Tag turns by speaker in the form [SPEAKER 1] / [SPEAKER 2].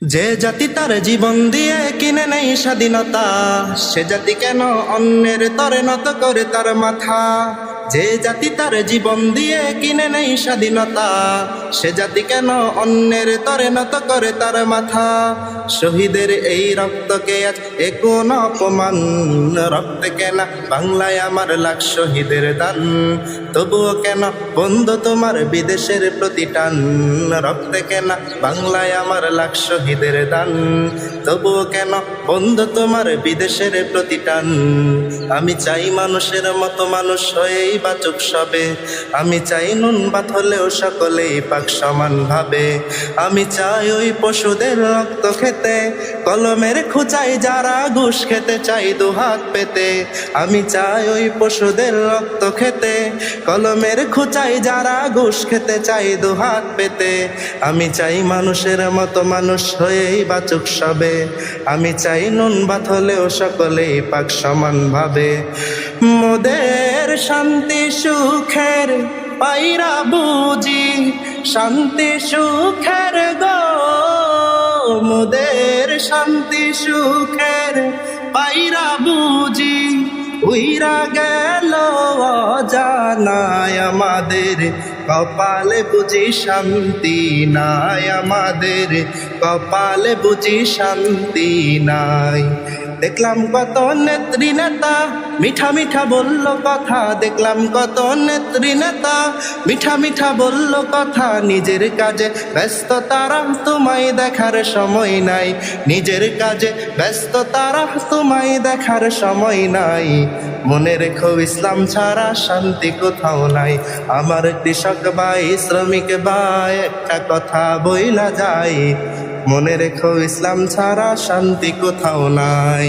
[SPEAKER 1] যে জাতি তার জীবন দিয়ে কিনে নেই স্বাধীনতা, সে জাতি কেন অন্যের তরে নত করে তার মাথা। যে জাতি তার জীবন দিয়ে কিনে নেই স্বাধীনতা, সে জাতি কেন অন্যের তরে নত করে তার মাথা। শহীদের এই রক্তকে আজ এ কোন অপমান, রক্তে কেন বাংলায় আমার লাখ শহীদের দান। তবুও কেন বন্ধু তোমার বিদেশের প্রতি টান, রক্তে কেন বাংলায় আমার লাখ শহীদের দান। তবুও কেন বন্ধু তোমার বিদেশের প্রতি টান। আমি চাই মানুষের মতো মানুষ হয়েই বাঁচুক সবে, আমি চাই নুন ভাত হলেও সকলেই পাক সমান ভাবে। আমি চাই ওই পশুদের রক্ত খেতে, কলমের খুঁচাই যারা ঘুষ খেতে চাই দুহাত পেতে। আমি চাই ওই পশুদের রক্ত খেতে, কলমের খুঁচাই যারা ঘুষ খেতে চাই দুহাত পেতে। আমি চাই মানুষের মতো মানুষ হয়েই বাঁচুক সবে, আমি চাই নুন ভাত হলেও সকলেই পাক সমান ভাবে। মোদের শান্তি সুখের পাইরা বুঝি, শান্তি সুখের গো মোদের শান্তি সুখের পাইরা বুঝি। উইরা গেল অজানায় আমাদের কপালে বুঝি শান্তি নাই, আমাদের কপালে বুঝি শান্তি নাই। দেখলাম কত নেত্রী নেতা মিঠা মিঠা বলল কথা, দেখলাম কত নেত্রী নেতা মিঠা মিঠা বলল কথা। নিজের কাজে ব্যস্ত তারা, তোমায় দেখার সময় নাই। নিজের কাজে ব্যস্ত তারা, তোমায় দেখার সময় নাই। মনে রেখো ইসলাম ছাড়া শান্তি কোথাও নাই। আমার কৃষক ভাই শ্রমিক ভাই একটা কথা বইলা যায়, মনে রেখো ইসলাম ছাড়া শান্তি কোথাও নাই।